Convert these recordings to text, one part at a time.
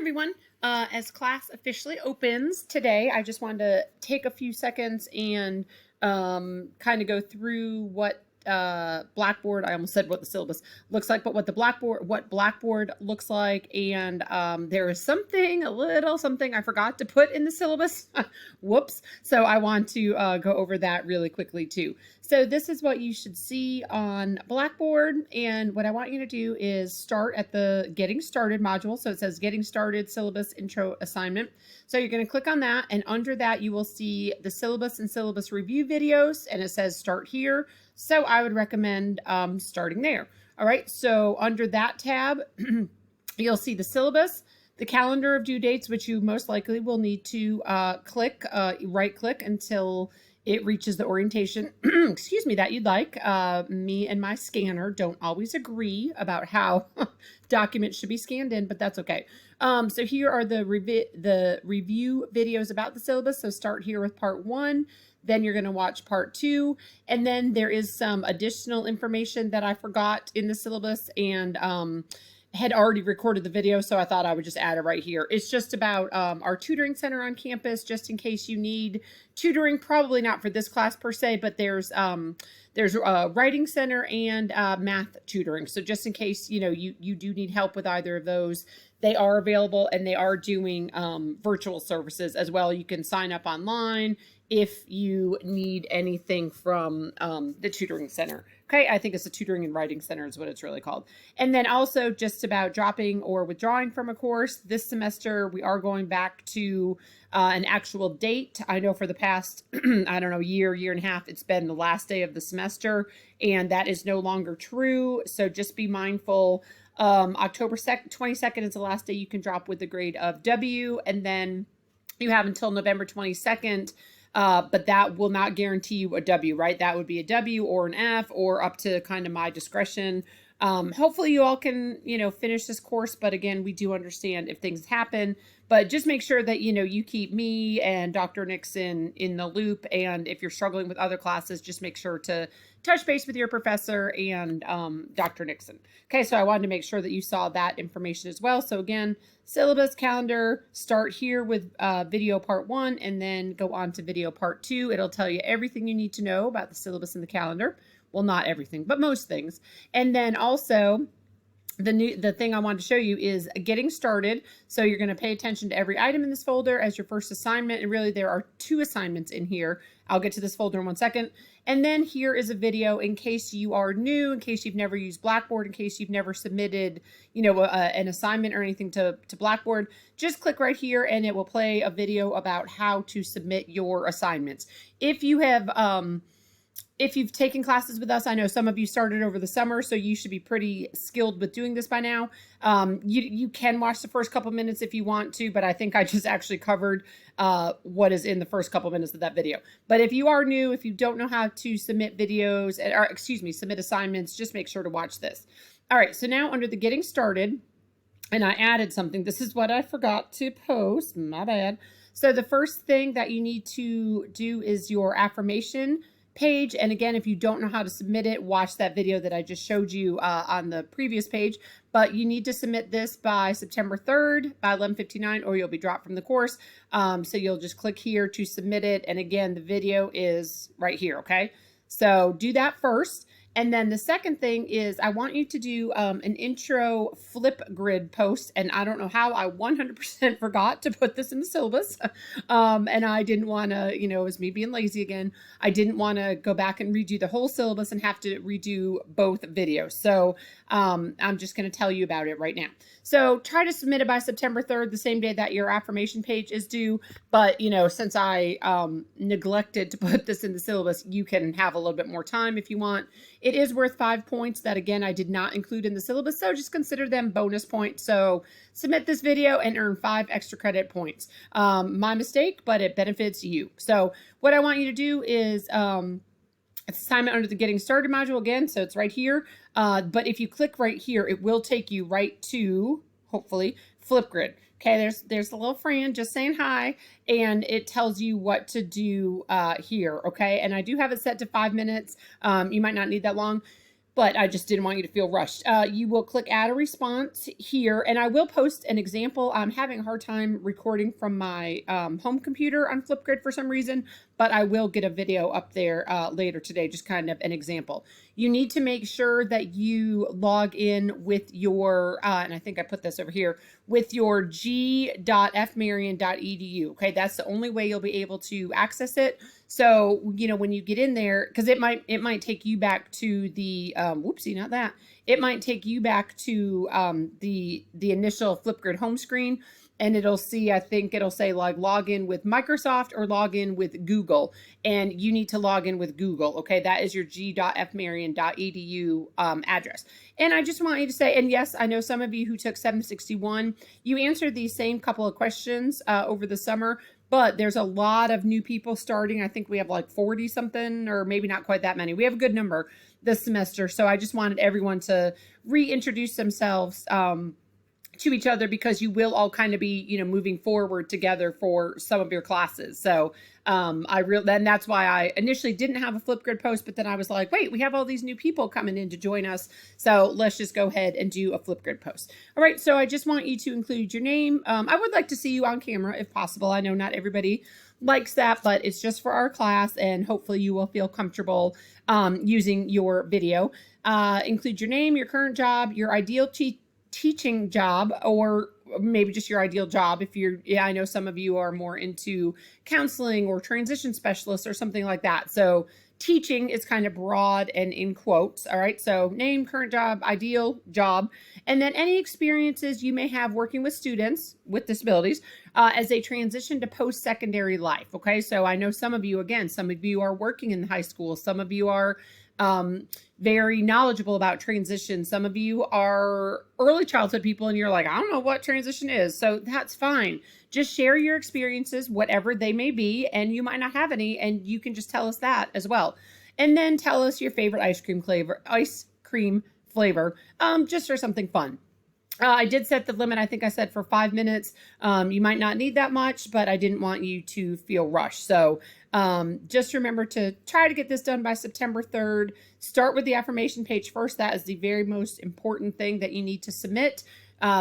everyone. As class officially opens today, I just wanted to take a few seconds and kind of go through what Blackboard, I almost said what the syllabus looks like, but what Blackboard looks like. And there is a little something I forgot to put in the syllabus. Whoops. So I want to go over that really quickly too. So this is what you should see on Blackboard. And what I want you to do is start at the Getting Started module. So it says Getting Started Syllabus Intro Assignment. So you're going to click on that. And under that, you will see the syllabus and syllabus review videos. And it says start here. So I would recommend starting there. All right. So under that tab, you'll see the syllabus, the calendar of due dates, which you most likely will need to right click until it reaches the orientation, excuse me, that you'd like. Me and my scanner don't always agree about how documents should be scanned in, but that's okay. So here are the review videos about the syllabus. So start here with part 1. Then you're going to watch part 2. And then there is some additional information that I forgot in the syllabus and had already recorded the video, so I thought I would just add it right here. It's just about our tutoring center on campus, just in case you need tutoring, probably not for this class per se, but there's a writing center and math tutoring. So just in case, you do need help with either of those, they are available, and they are doing virtual services as well. You can sign up online if you need anything from the tutoring center. Okay, I think it's a tutoring and writing center is what it's really called. And then also just about dropping or withdrawing from a course. This semester, we are going back to an actual date. I know for the past, I don't know, year and a half, it's been the last day of the semester, and that is no longer true. So just be mindful. October 22nd is the last day you can drop with the grade of W, and then you have until November 22nd. But that will not guarantee you a W, right? That would be a W or an F or up to kind of my discretion. Hopefully you all can, finish this course. But again, we do understand if things happen, but just make sure that, you keep me and Dr. Nixon in the loop. And if you're struggling with other classes, just make sure to touch base with your professor and Dr. Nixon. Okay, so I wanted to make sure that you saw that information as well. So again, syllabus calendar, start here with video part 1 and then go on to video part 2. It'll tell you everything you need to know about the syllabus and the calendar. Well, not everything, but most things. And then also the thing I wanted to show you is getting started. So you're going to pay attention to every item in this folder as your first assignment. And really there are 2 assignments in here. I'll get to this folder in 1 second. And then here is a video in case you are new, in case you've never used Blackboard, in case you've never submitted, an assignment or anything to Blackboard. Just click right here and it will play a video about how to submit your assignments. If you've taken classes with us, I know some of you started over the summer, so you should be pretty skilled with doing this by now. You can watch the first couple minutes if you want to, but I think I just actually covered what is in the first couple minutes of that video. But if you are new, if you don't know how to submit videos, submit assignments, just make sure to watch this. All right, so now under the Getting Started, and I added something. This is what I forgot to post. My bad. So the first thing that you need to do is your affirmation page. And again, if you don't know how to submit it, watch that video that I just showed you on the previous page. But you need to submit this by September 3rd by 11:59 or you'll be dropped from the course. So you'll just click here to submit it. And again, the video is right here. Okay, so do that first. And then the second thing is I want you to do an Intro FlipGrid post. And I don't know how I 100% forgot to put this in the syllabus. And I didn't want to, it was me being lazy again. I didn't want to go back and redo the whole syllabus and have to redo both videos. So I'm just going to tell you about it right now. So try to submit it by September 3rd, the same day that your affirmation page is due. But, since I neglected to put this in the syllabus, you can have a little bit more time if you want. It is worth 5 points that, again, I did not include in the syllabus, so just consider them bonus points. So submit this video and earn 5 extra credit points. My mistake, but it benefits you. So what I want you to do is it's assignment under the Getting Started module again, so it's right here. But if you click right here, it will take you right to, hopefully, FlipGrid. Okay, there's a little friend just saying hi, and it tells you what to do here, okay? And I do have it set to 5 minutes. You might not need that long. but I just didn't want you to feel rushed. You will click add a response here, and I will post an example. I'm having a hard time recording from my home computer on FlipGrid for some reason, but I will get a video up there later today, just kind of an example. You need to make sure that you log in with your, and I think I put this over here, with your g.fmarion.edu. Okay, that's the only way you'll be able to access it. So, you know, when you get in there, because it might take you back to the, whoopsie, not that. It might take you back to the initial FlipGrid home screen, and it'll see, I think it'll say like log in with Microsoft or log in with Google, and you need to log in with Google. Okay, that is your g.fmarion.edu address. And I just want you to say, and yes, I know some of you who took 761, you answered these same couple of questions over the summer, but there's a lot of new people starting. I think we have like 40 something, or maybe not quite that many. We have a good number this semester. So I just wanted everyone to reintroduce themselves to each other, because you will all kind of be, you know, moving forward together for some of your classes. So then that's why I initially didn't have a FlipGrid post, but then I was like, wait, we have all these new people coming in to join us. So let's just go ahead and do a FlipGrid post. All right. So I just want you to include your name. I would like to see you on camera if possible. I know not everybody likes that, but it's just for our class, and hopefully you will feel comfortable using your video. Include your name, your current job, your ideal teaching job, or maybe just your ideal job. If you're, I know some of you are more into counseling or transition specialists or something like that. So teaching is kind of broad and in quotes. All right. So name, current job, ideal job, and then any experiences you may have working with students with disabilities as they transition to post-secondary life. Okay. So I know some of you, again, some of you are working in high school. Some of you are very knowledgeable about transition. Some of you are early childhood people and you're like, I don't know what transition is. So that's fine. Just share your experiences, whatever they may be, and you might not have any, and you can just tell us that as well. And then tell us your favorite ice cream flavor, just for something fun. I did set the limit, I think I said for 5 minutes. You might not need that much, but I didn't want you to feel rushed. So just remember to try to get this done by September 3rd. Start with the affirmation page first. That is the very most important thing that you need to submit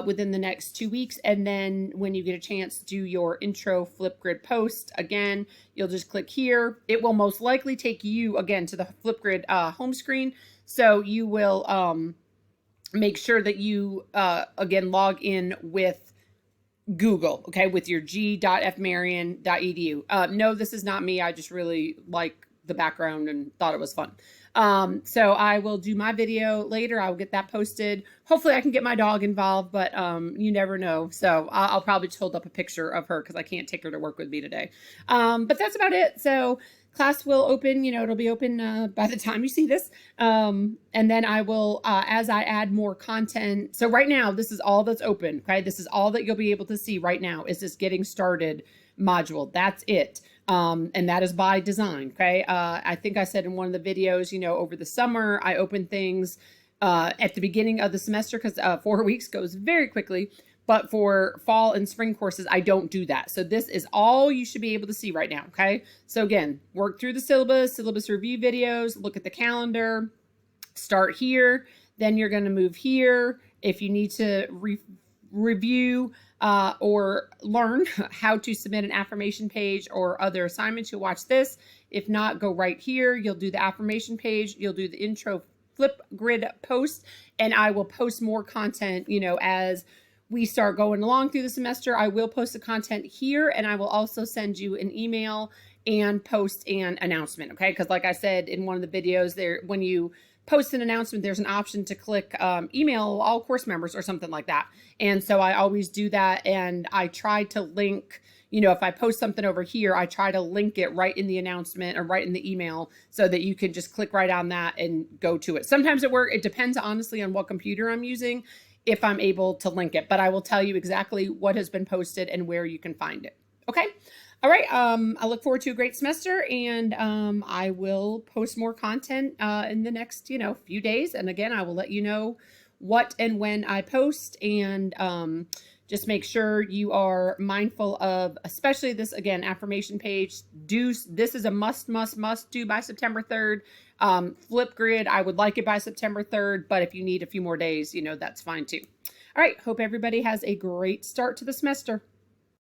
within the next 2 weeks. And then when you get a chance, do your intro FlipGrid post. Again, you'll just click here. It will most likely take you again to the FlipGrid home screen. So you will make sure that you, again, log in with Google, okay, with your g.fmarion.edu. No, this is not me. I just really like the background and thought it was fun. So I will do my video later. I'll get that posted. Hopefully I can get my dog involved, but you never know. So I'll probably just hold up a picture of her because I can't take her to work with me today. But that's about it. So class will open, you know, it'll be open by the time you see this. And then I will, as I add more content. So right now, this is all that's open, okay? This is all that you'll be able to see right now is this getting started module. That's it. And that is by design, okay? I think I said in one of the videos, you know, over the summer, I open things at the beginning of the semester because 4 weeks goes very quickly. But for fall and spring courses, I don't do that. So this is all you should be able to see right now, okay? So again, work through the syllabus review videos, look at the calendar, start here, then you're going to move here. If you need to review or learn how to submit an affirmation page or other assignments, you'll watch this. If not, go right here. You'll do the affirmation page. You'll do the intro FlipGrid post, and I will post more content, you know, as we start going along through the semester. I will post the content here, and I will also send you an email and post an announcement, okay? Because like I said in one of the videos there, when you post an announcement, there's an option to click email all course members or something like that. And so I always do that, and I try to link, you know, if I post something over here, I try to link it right in the announcement or right in the email so that you can just click right on that and go to it. Sometimes it works. It depends honestly on what computer I'm using, if I'm able to link it, but I will tell you exactly what has been posted and where you can find it. Okay. All right. I look forward to a great semester, and I will post more content in the next, you know, few days. And again, I will let you know what and when I post, and just make sure you are mindful of, especially this, again, affirmation page. This is a must do by September 3rd. FlipGrid, I would like it by September 3rd, but if you need a few more days, you know, that's fine too. All right, hope everybody has a great start to the semester.